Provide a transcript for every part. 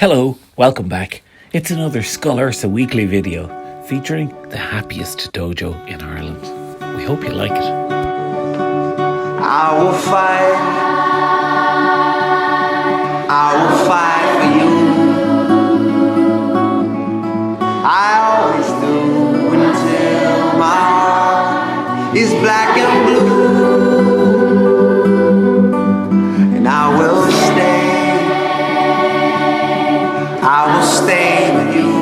Hello, welcome back. It's another Skull Ursa weekly video featuring the happiest dojo in Ireland. We hope you like it. I will fight for you. I always do until my heart is black and blue. And I will stay with you.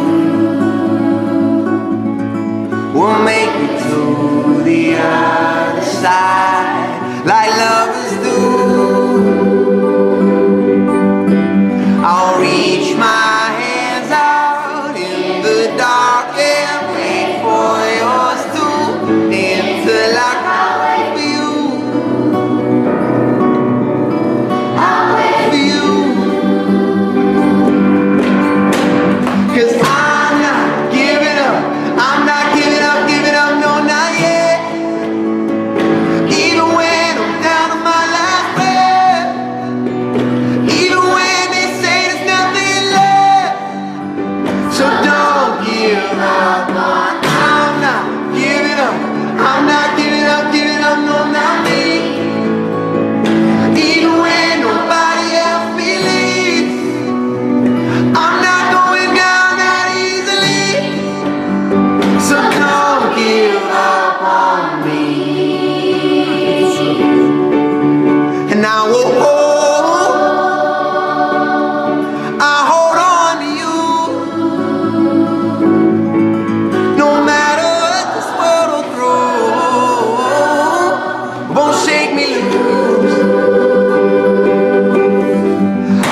We'll make it to the other side like lovers do. I'll reach my hands out in the dark and wait for yours to until I can wait for you. I'll wait for you. 'Cause I'm not giving up. I'm not giving up, no, not yet. Even when I'm down to my last breath, even when they say there's nothing left. So don't give up on. I'm not giving up. I'm not giving up, no, not me. Even when nobody else believes, I'm not going down that easily. So don't give up on me. And I will hold on to you. No matter what this world will throw, won't shake me loose.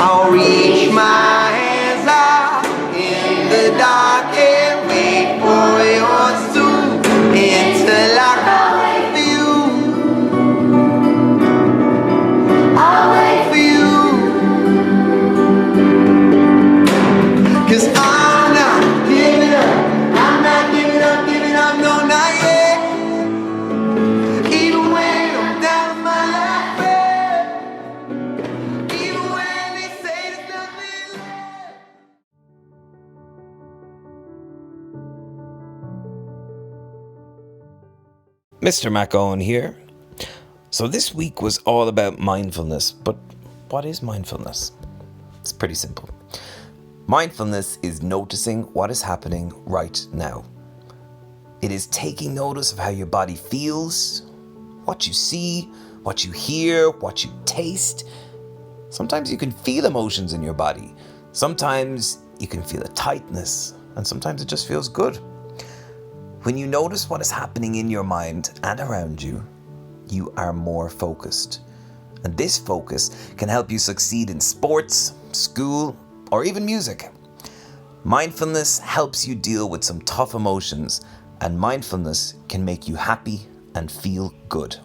I'll reach my hands out in the dark and wait for yours to until I can wait for you. I'll wait for you. 'Cause I'm not giving up. I'm not giving up, no, not yet. Even when I'm down to my last breath, even when they say there's nothing left. Mr. McOwen here. So this week was all about mindfulness, but what is mindfulness? It's pretty simple. Mindfulness is noticing what is happening right now. It is taking notice of how your body feels, what you see, what you hear, what you taste. Sometimes you can feel emotions in your body. Sometimes you can feel a tightness, and sometimes it just feels good. When you notice what is happening in your mind and around you, you are more focused. And this focus can help you succeed in sports, school, or even music. Mindfulness helps you deal with some tough emotions, and mindfulness can make you happy and feel good.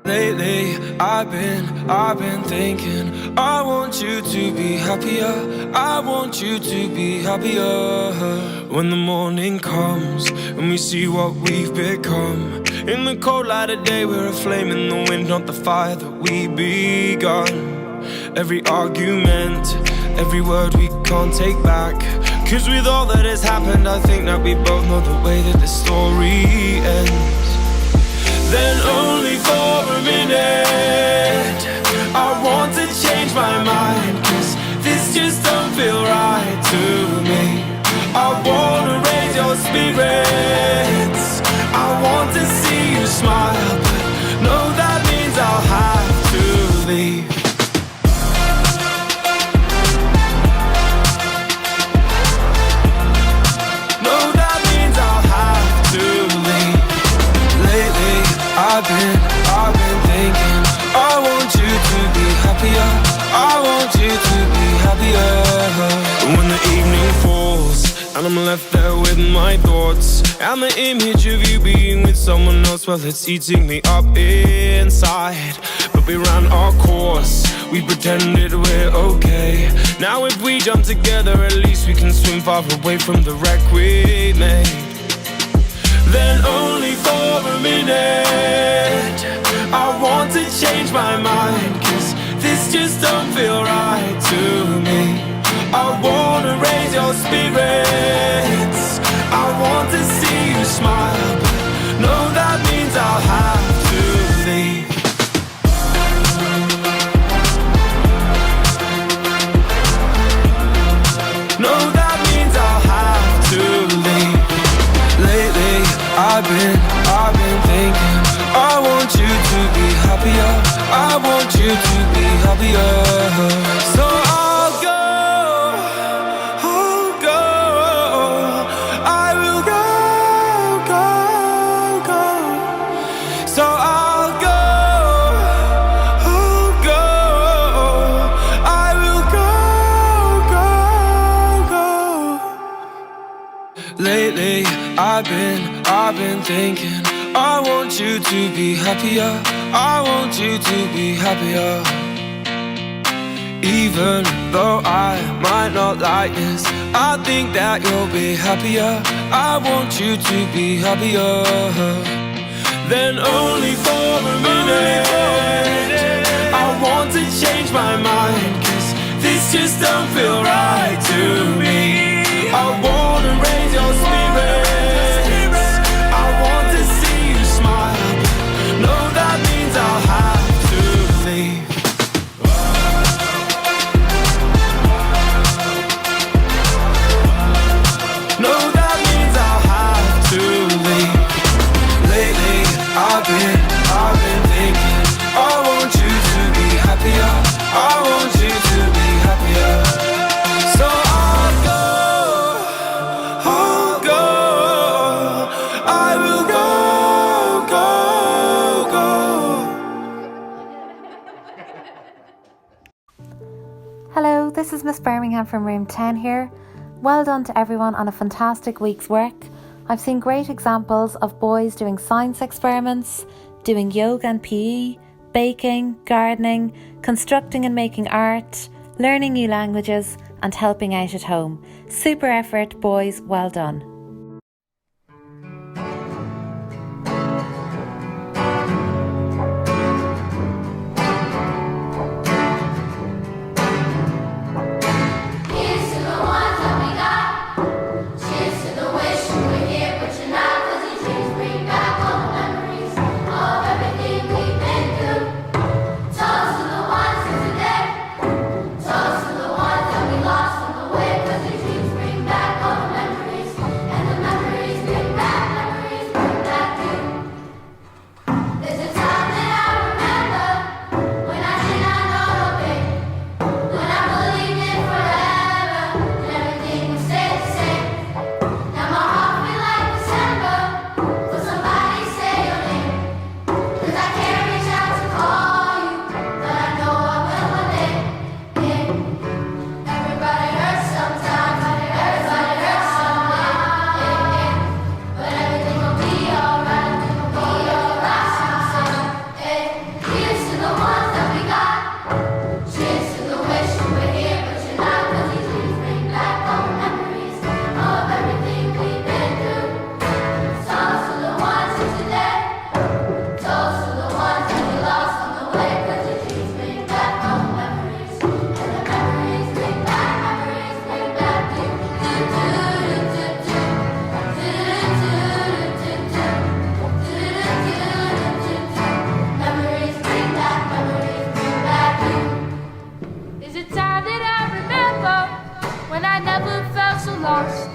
Lately, I've been thinking, I want you to be happier. I want you to be happier. When the morning comes and we see what we've become, in the cold light of day, we're a flame in the wind, not the fire that we begun. Every argument, every word we can't take back, 'cause with all that has happened, I think that we both know the way that the story ends. Then only for a minute, I want to change my mind, 'cause this just don't feel right to me. I wanna raise your spirits, I want to see you smile, but know that I've been thinking, I want you to be happier. I want you to be happier. And when the evening falls and I'm left there with my thoughts and the image of you being with someone else, well, it's eating me up inside. But we ran our course, we pretended we're okay. Now if we jump together, at least we can swim far away from the wreck we made. Then only for a minute I want to change my mind, 'cause this just don't feel right to me. I wanna raise your spirits, I want to see you smile, but no, that means I'll have to leave. No, that means I'll have to leave. Lately, I've been thinking, I want you to be happier. I want you to be happier. So I'll go, I will go. So I'll go, I will go. Lately, I've been thinking, I want you to be happier. I want you to be happier. Even though I might not like this, I think that you'll be happier. I want you to be happier. Then only for a minute I want to change my mind, 'cause this just don't feel right to me. I wanna raise your spirits, I want to see you smile. No, that means I'll have to leave. No, that means I'll have to leave. Lately, I've been thinking, I want you to be happier. I want you to be happier. So I'll go, I will go. Hello, this is Miss Birmingham from Room 10 here. Well done to everyone on a fantastic week's work. I've seen great examples of boys doing science experiments, doing yoga and PE, baking, gardening, constructing and making art, learning new languages and helping out at home. Super effort, boys, well done. Here's to the ones that we got. Cheers to the wish you were here, but you're not, 'cause your dreams bring back all the memories of everything we've been through. Toast to the ones of today. Toast to the ones that we lost on the way, 'cause your dreams bring back all the memories, and the memories bring back you. There's a time that I remember when I did not know no pain, when I believed in forever and everything would stay the same. Now my heart feel like December, will somebody say your name? 'Cause I can't reach out to call you, but I know I will one day. Everybody hurts sometimes, everybody hurts someday. But everything will be alright, someday. Here's to the ones that we got. Cheers to the wish you were here, but you're not, 'cause these dreams bring back all the memories of everything we've been through. Toast to the ones of today. Toast to the ones that we lost on the way, 'cause your dreams bring back all the memories, and the memories bring back you. Memories bring back you. There's a time that I remember when I never felt so lost,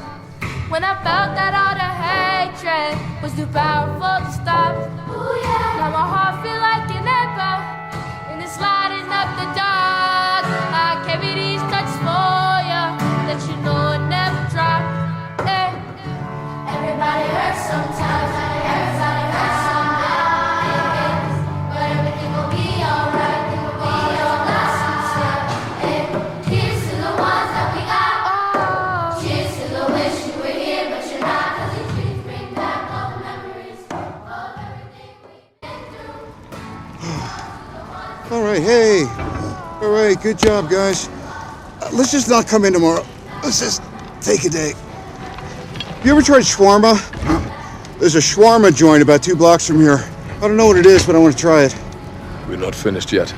when I felt that all the hatred was too powerful to stop. Ooh, yeah. Now my heart feel like an echo, and it's lighting up the dark. Like cavities touch for you, that you know it never drop. Hey. Everybody hurts sometimes, everybody hurts someday. All right, hey. All right, good job, guys. Let's just not come in tomorrow. Let's just take a day. You ever tried shawarma? There's a shawarma joint about 2 blocks from here. I don't know what it is, but I want to try it. We're not finished yet.